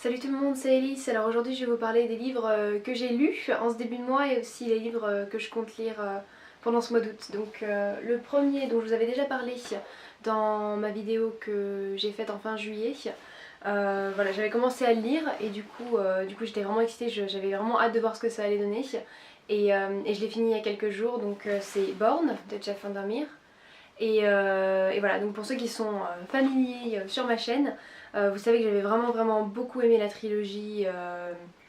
Salut tout le monde, c'est Elise. Alors aujourd'hui je vais vous parler des livres que j'ai lus en ce début de mois et aussi les livres que je compte lire pendant ce mois d'août. Donc le premier dont je vous avais déjà parlé dans ma vidéo que j'ai faite en fin juillet, voilà, j'avais commencé à le lire et du coup j'étais vraiment excitée, j'avais vraiment hâte de voir ce que ça allait donner et je l'ai fini il y a quelques jours, donc c'est Born de Jeff Vandermeer. Et voilà, donc pour ceux qui sont familiers sur ma chaîne, vous savez que j'avais vraiment beaucoup aimé la trilogie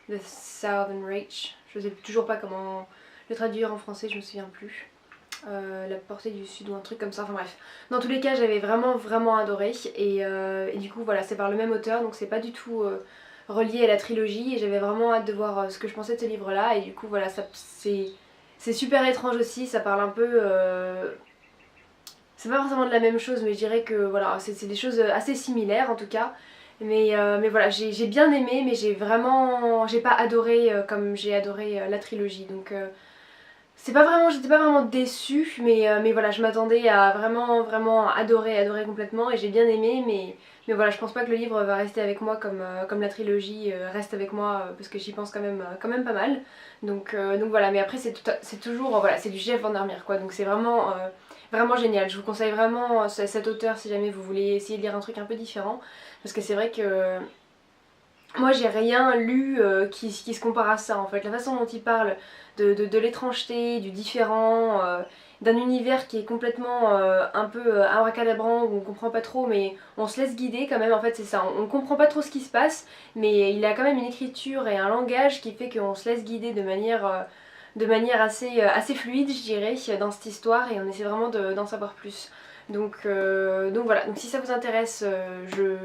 The Southern Reach. Je sais toujours pas comment le traduire en français, je me souviens plus. La portée du sud ou un truc comme ça, enfin bref. Dans tous les cas, j'avais vraiment adoré et du coup voilà, c'est par le même auteur, donc c'est pas du tout relié à la trilogie et j'avais vraiment hâte de voir ce que je pensais de ce livre là et du coup voilà, c'est super étrange aussi, ça parle un peu... c'est pas forcément de la même chose, mais je dirais que voilà, c'est des choses assez similaires en tout cas. Mais voilà, j'ai bien aimé, mais j'ai pas adoré comme j'ai adoré la trilogie. Donc c'est pas vraiment, j'étais pas vraiment déçue, mais voilà, je m'attendais à vraiment adorer complètement et j'ai bien aimé, mais voilà, je pense pas que le livre va rester avec moi comme la trilogie reste avec moi parce que j'y pense quand même pas mal. Donc voilà, mais après c'est toujours, voilà, c'est du Jeff Vandermeer quoi, donc c'est vraiment génial. Je vous conseille vraiment cet auteur si jamais vous voulez essayer de lire un truc un peu différent, parce que c'est vrai que moi j'ai rien lu qui se compare à ça en fait. La façon dont il parle de l'étrangeté, du différent, d'un univers qui est complètement un peu abracadabrant, où on comprend pas trop mais on se laisse guider quand même, en fait c'est ça. On comprend pas trop ce qui se passe mais il a quand même une écriture et un langage qui fait qu'on se laisse guider de manière assez fluide je dirais dans cette histoire et on essaie vraiment d'en savoir plus. Donc voilà, donc si ça vous intéresse, je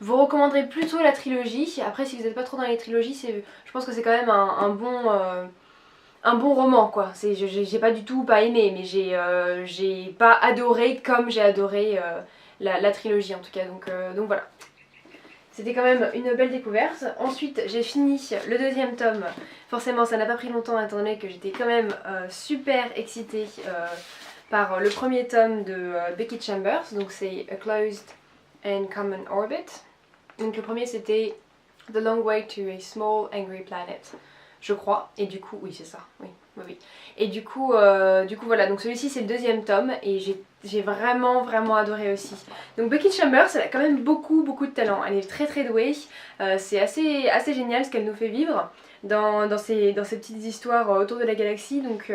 vous recommanderais plutôt la trilogie. Après si vous n'êtes pas trop dans les trilogies, je pense que c'est quand même un bon roman quoi. J'ai pas du tout pas aimé, mais j'ai pas adoré comme j'ai adoré la trilogie en tout cas. Donc voilà. C'était quand même une belle découverte. Ensuite, j'ai fini le deuxième tome. Forcément, ça n'a pas pris longtemps étant donné que j'étais quand même super excitée par le premier tome de Becky Chambers. Donc c'est A Closed and Common Orbit. Donc le premier c'était The Long Way to a Small Angry Planet, je crois. Et du coup, oui c'est ça, oui. Et du coup voilà, donc celui-ci c'est le deuxième tome et j'ai vraiment adoré aussi. Donc Becky Chambers, elle a quand même beaucoup de talent, elle est très douée, c'est assez génial ce qu'elle nous fait vivre dans ces petites histoires autour de la galaxie, donc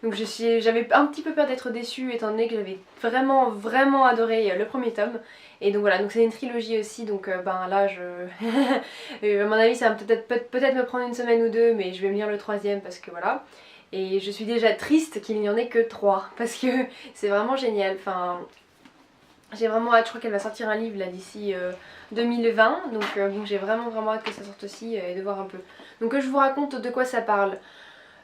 j'avais un petit peu peur d'être déçue étant donné que j'avais vraiment adoré le premier tome. Et donc voilà, donc c'est une trilogie aussi, donc ben là à mon avis ça va peut-être me prendre une semaine ou deux, mais je vais me lire le troisième parce que voilà. Et je suis déjà triste qu'il n'y en ait que 3 parce que c'est vraiment génial. Enfin, j'ai vraiment hâte, je crois qu'elle va sortir un livre là d'ici 2020, donc bon, j'ai vraiment hâte que ça sorte aussi et de voir un peu. Donc je vous raconte de quoi ça parle.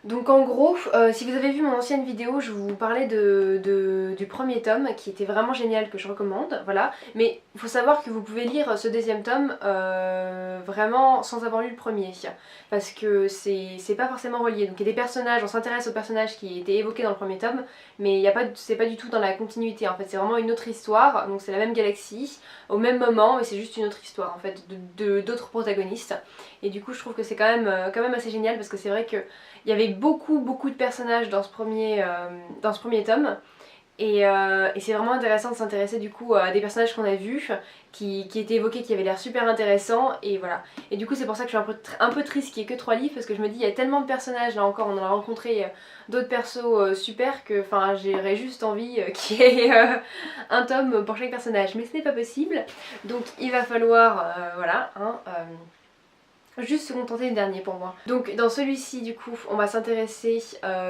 Donc en gros, si vous avez vu mon ancienne vidéo, je vous parlais du premier tome qui était vraiment génial, que je recommande, voilà. Mais il faut savoir que vous pouvez lire ce deuxième tome vraiment sans avoir lu le premier, parce que c'est pas forcément relié. Donc il y a des personnages, on s'intéresse aux personnages qui étaient évoqués dans le premier tome, mais c'est pas du tout dans la continuité en fait, c'est vraiment une autre histoire, donc c'est la même galaxie, au même moment, mais c'est juste une autre histoire en fait, d'autres protagonistes. Et du coup je trouve que c'est quand même assez génial parce que c'est vrai que il y avait beaucoup de personnages dans ce premier tome et c'est vraiment intéressant de s'intéresser du coup à des personnages qu'on a vus qui étaient évoqués, qui avaient l'air super intéressants et voilà. Et du coup c'est pour ça que je suis un peu triste qu'il n'y ait que 3 livres parce que je me dis il y a tellement de personnages, là encore on en a rencontré d'autres persos super que enfin j'aurais juste envie qu'il y ait un tome pour chaque personnage, mais ce n'est pas possible, donc il va falloir voilà hein, juste se contenter du dernier pour moi. Donc dans celui-ci du coup on va s'intéresser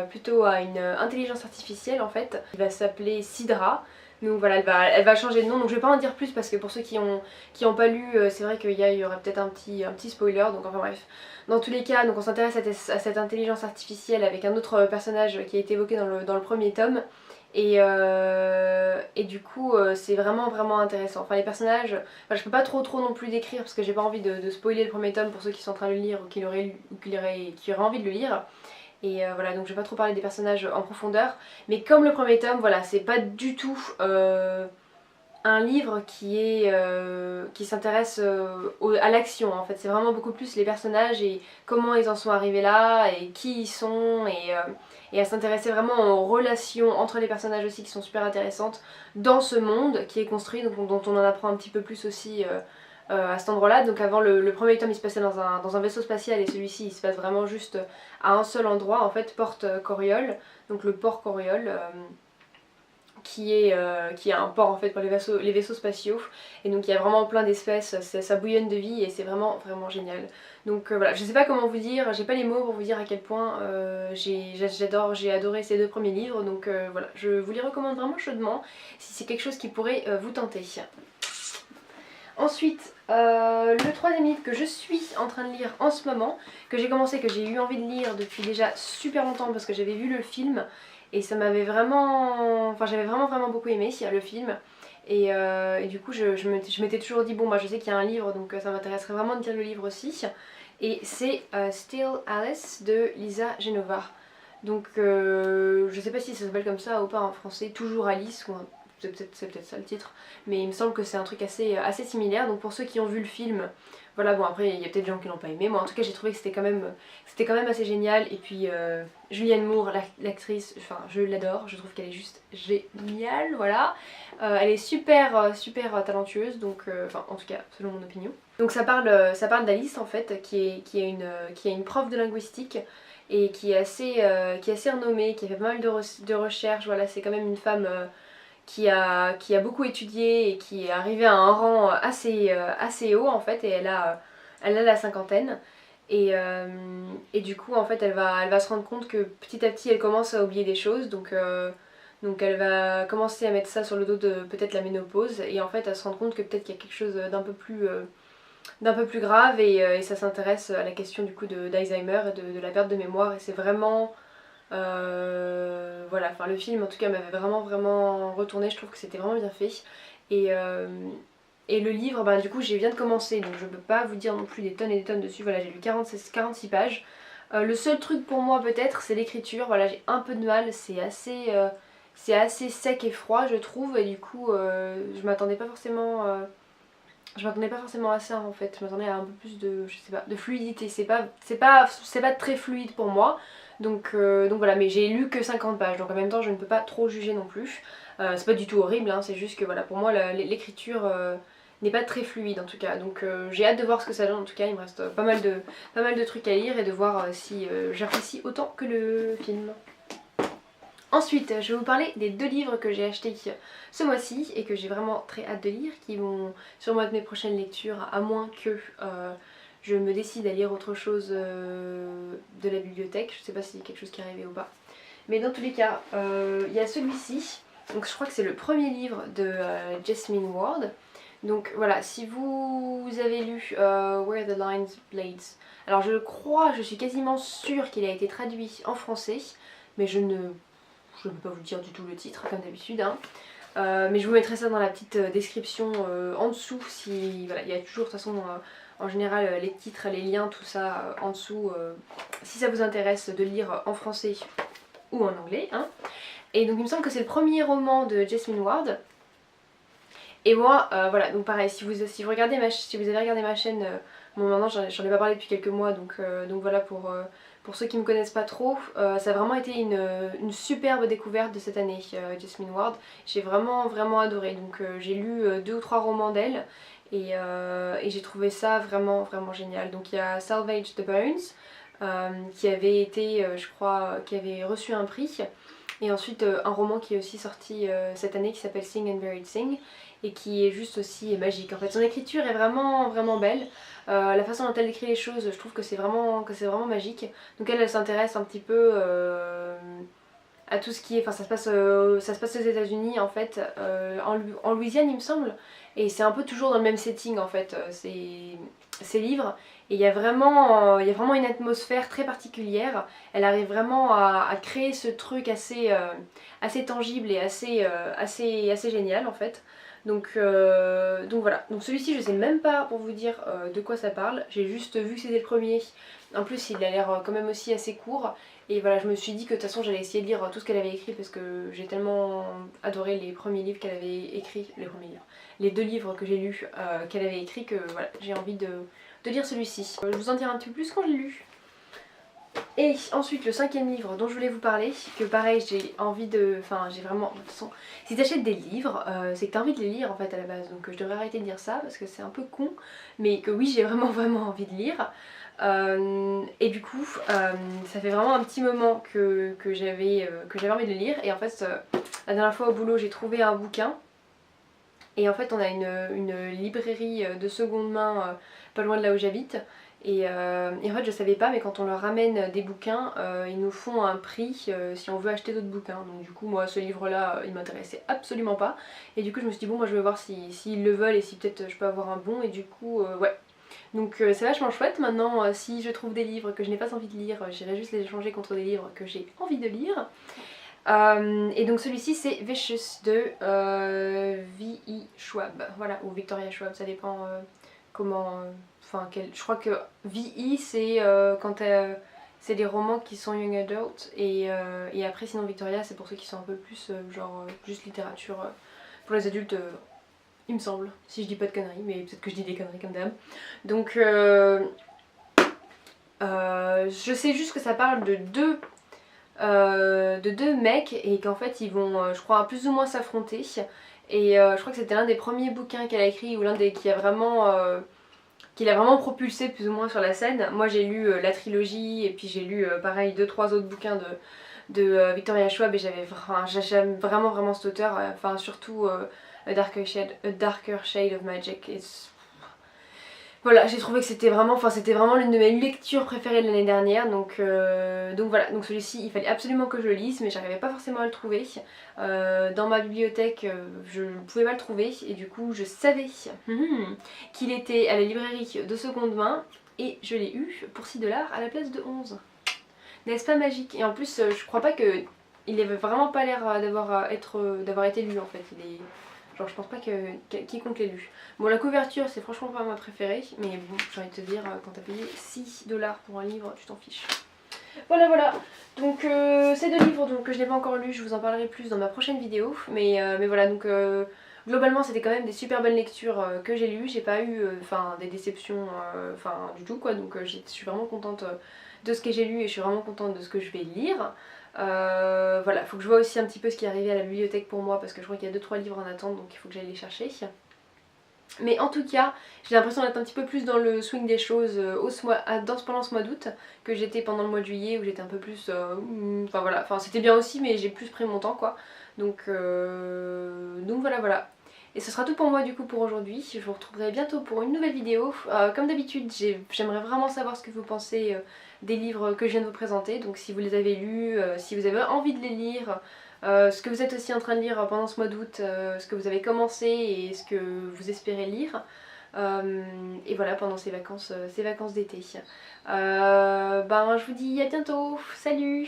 plutôt à une intelligence artificielle en fait. Elle va s'appeler Sidra. Donc voilà, elle va changer de nom, donc je vais pas en dire plus parce que pour ceux qui ont pas lu, c'est vrai qu'il y aurait peut-être un petit spoiler, donc enfin bref. Dans tous les cas, donc on s'intéresse à cette intelligence artificielle avec un autre personnage qui a été évoqué dans le premier tome. Et du coup c'est vraiment intéressant. Enfin les personnages, enfin, je peux pas trop non plus décrire parce que j'ai pas envie de spoiler le premier tome pour ceux qui sont en train de le lire ou qui auraient envie de le lire. Et voilà, donc je vais pas trop parler des personnages en profondeur. Mais comme le premier tome, voilà, c'est pas du tout un livre qui s'intéresse à l'action en fait. C'est vraiment beaucoup plus les personnages et comment ils en sont arrivés là et qui ils sont et à s'intéresser vraiment aux relations entre les personnages aussi qui sont super intéressantes dans ce monde qui est construit, donc, dont on en apprend un petit peu plus aussi à cet endroit là. Donc avant le premier tome il se passait dans un vaisseau spatial et celui-ci il se passe vraiment juste à un seul endroit en fait, Porte Coriol, donc le port Coriol. Qui est un port en fait pour les vaisseaux spatiaux, et donc il y a vraiment plein d'espèces, ça bouillonne de vie et c'est vraiment vraiment génial. Donc voilà, je sais pas comment vous dire, j'ai pas les mots pour vous dire à quel point j'ai adoré ces 2 premiers livres, donc voilà, je vous les recommande vraiment chaudement si c'est quelque chose qui pourrait vous tenter. Ensuite, le 3e livre que je suis en train de lire en ce moment, que j'ai commencé, que j'ai eu envie de lire depuis déjà super longtemps parce que j'avais vu le film et ça m'avait vraiment... Enfin j'avais vraiment beaucoup aimé le film. Et du coup je m'étais toujours dit bon bah je sais qu'il y a un livre donc ça m'intéresserait vraiment de lire le livre aussi. Et c'est Still Alice de Lisa Genova. Donc je sais pas si ça s'appelle comme ça ou pas en français, toujours Alice ou un c'est peut-être ça le titre, mais il me semble que c'est un truc assez similaire. Donc pour ceux qui ont vu le film, voilà, bon après il y a peut-être des gens qui l'ont pas aimé, moi en tout cas j'ai trouvé que c'était quand même assez génial. Et puis Julianne Moore, l'actrice, enfin je l'adore, je trouve qu'elle est juste géniale, voilà. Elle est super talentueuse, donc enfin en tout cas selon mon opinion. Donc ça parle d'Alice en fait, qui est une prof de linguistique et qui est assez renommée, qui a fait pas mal de recherches, voilà, c'est quand même une femme qui a beaucoup étudié et qui est arrivée à un rang assez haut en fait, et elle a la cinquantaine. Et du coup en fait elle va se rendre compte que petit à petit elle commence à oublier des choses, donc elle va commencer à mettre ça sur le dos de peut-être la ménopause, et en fait elle se rend compte que peut-être qu'il y a quelque chose d'un peu plus grave, et ça s'intéresse à la question du coup d'Alzheimer et de la perte de mémoire, et c'est vraiment... voilà, enfin le film en tout cas m'avait vraiment retourné, je trouve que c'était vraiment bien fait. Et, et le livre, bah, du coup j'ai viens de commencer, donc je peux pas vous dire non plus des tonnes et des tonnes dessus, voilà j'ai lu 46 pages. Le seul truc pour moi peut-être c'est l'écriture, voilà j'ai un peu de mal, c'est assez sec et froid je trouve, et du coup je m'attendais pas forcément... je m'attendais pas forcément à ça en fait, je m'attendais à un peu plus de, je sais pas, de fluidité, c'est pas très fluide pour moi, donc voilà, mais j'ai lu que 50 pages, donc en même temps je ne peux pas trop juger non plus. C'est pas du tout horrible, hein, c'est juste que voilà, pour moi l'écriture n'est pas très fluide en tout cas, donc j'ai hâte de voir ce que ça donne. En tout cas il me reste pas mal de trucs à lire et de voir si j'apprécie autant que le film. Ensuite, je vais vous parler des 2 livres que j'ai achetés ce mois-ci et que j'ai vraiment très hâte de lire, qui vont sûrement être mes prochaines lectures, à moins que je me décide à lire autre chose de la bibliothèque. Je sais pas si c'est quelque chose qui est arrivé ou pas. Mais dans tous les cas, il y a celui-ci. Donc je crois que c'est le premier livre de Jasmine Ward. Donc voilà, si vous avez lu Where the Lines Blades, alors je suis quasiment sûre qu'il a été traduit en français, mais je ne peux pas vous dire du tout le titre comme d'habitude, hein. Mais je vous mettrai ça dans la petite description en dessous, si voilà, il y a toujours de toute façon en général les titres, les liens, tout ça en dessous, si ça vous intéresse de lire en français ou en anglais, hein. Et donc il me semble que c'est le premier roman de Jasmine Ward. Et moi, voilà, donc pareil, si vous avez regardé ma chaîne, bon maintenant j'en ai pas parlé depuis quelques mois, donc voilà, pour ceux qui me connaissent pas trop, ça a vraiment été une superbe découverte de cette année, Jasmine Ward. J'ai vraiment adoré, donc j'ai lu 2 ou 3 romans d'elle, et j'ai trouvé ça vraiment génial. Donc il y a Salvage the Bones, qui avait été, je crois, qui avait reçu un prix. Et ensuite un roman qui est aussi sorti cette année qui s'appelle Sing and Buried Sing, et qui est juste aussi magique. En fait son écriture est vraiment belle, la façon dont elle écrit les choses, je trouve que c'est vraiment magique. Donc elle s'intéresse un petit peu à tout ce qui est, enfin ça se passe aux États-Unis en fait, en Louisiane il me semble, et c'est un peu toujours dans le même setting en fait, ces livres. Et il y a vraiment une atmosphère très particulière. Elle arrive vraiment à créer ce truc assez tangible et assez génial en fait. Donc voilà, donc celui-ci je sais même pas pour vous dire de quoi ça parle, j'ai juste vu que c'était le premier. En plus il a l'air quand même aussi assez court. Et voilà, je me suis dit que de toute façon j'allais essayer de lire tout ce qu'elle avait écrit parce que j'ai tellement adoré les premiers livres qu'elle avait écrits, les 2 livres que j'ai lus qu'elle avait écrits que voilà, j'ai envie de lire celui-ci. Je vous en dirai un petit peu plus quand je l'ai lu. Et ensuite le 5e livre dont je voulais vous parler, que pareil j'ai envie de... Enfin j'ai vraiment... De toute façon, si t'achètes des livres, c'est que t'as envie de les lire en fait à la base. Donc je devrais arrêter de dire ça parce que c'est un peu con. Mais que oui j'ai vraiment envie de lire. Et du coup ça fait vraiment un petit moment que j'avais envie de le lire. Et en fait la dernière fois au boulot j'ai trouvé un bouquin. Et en fait on a une librairie de seconde main pas loin de là où j'habite. Et en fait je savais pas, mais quand on leur ramène des bouquins, ils nous font un prix si on veut acheter d'autres bouquins. Donc du coup moi ce livre là il m'intéressait absolument pas. Et du coup je me suis dit bon moi je vais voir s'ils le veulent et si peut-être je peux avoir un bon. Et du coup ouais. Donc c'est vachement chouette. Maintenant si je trouve des livres que je n'ai pas envie de lire, j'irai juste les échanger contre des livres que j'ai envie de lire. Et donc celui-ci c'est Vicious de V.E. Schwab, voilà, ou Victoria Schwab, ça dépend comment... Enfin, je crois que V.E. c'est quand c'est des romans qui sont young adult et après sinon Victoria c'est pour ceux qui sont un peu plus genre juste littérature pour les adultes il me semble, si je dis pas de conneries, mais peut-être que je dis des conneries comme d'hab. Donc je sais juste que ça parle de deux mecs et qu'en fait ils vont je crois plus ou moins s'affronter. Et je crois que c'était l'un des premiers bouquins qu'elle a écrit ou l'un des qui l'a vraiment propulsé plus ou moins sur la scène. Moi j'ai lu la trilogie et puis j'ai lu pareil 2-3 autres bouquins de Victoria Schwab et j'aime vraiment cet auteur, enfin surtout A Darker Shade of Magic. Voilà, j'ai trouvé que c'était vraiment l'une de mes lectures préférées de l'année dernière, donc voilà, donc celui-ci il fallait absolument que je le lise, mais j'arrivais pas forcément à le trouver. Dans ma bibliothèque, je ne pouvais pas le trouver, et du coup je savais qu'il était à la librairie de seconde main, et je l'ai eu pour 6 $ à la place de 11. N'est-ce pas magique? Et en plus, je crois pas que... Il avait vraiment pas l'air d'avoir été lu en fait, genre je pense pas que quiconque l'ait lu. Bon la couverture c'est franchement pas ma préférée, mais bon j'ai envie de te dire quand t'as payé 6 $ pour un livre tu t'en fiches. Voilà, donc ces 2 livres donc, que je n'ai pas encore lus, je vous en parlerai plus dans ma prochaine vidéo, mais voilà donc globalement c'était quand même des super bonnes lectures que j'ai lues, j'ai pas eu des déceptions du tout quoi, donc je suis vraiment contente de ce que j'ai lu et je suis vraiment contente de ce que je vais lire. Voilà, faut que je vois aussi un petit peu ce qui est arrivé à la bibliothèque pour moi parce que je crois qu'il y a 2-3 livres en attente donc il faut que j'aille les chercher. Mais en tout cas, j'ai l'impression d'être un petit peu plus dans le swing des choses pendant ce mois d'août que j'étais pendant le mois de juillet où j'étais un peu plus... c'était bien aussi mais j'ai plus pris mon temps quoi. Donc voilà. Et ce sera tout pour moi du coup pour aujourd'hui. Je vous retrouverai bientôt pour une nouvelle vidéo. Comme d'habitude, j'aimerais vraiment savoir ce que vous pensez des livres que je viens de vous présenter. Donc si vous les avez lus, si vous avez envie de les lire, ce que vous êtes aussi en train de lire pendant ce mois d'août, ce que vous avez commencé et ce que vous espérez lire. Et voilà pendant ces vacances d'été. Je vous dis à bientôt, salut!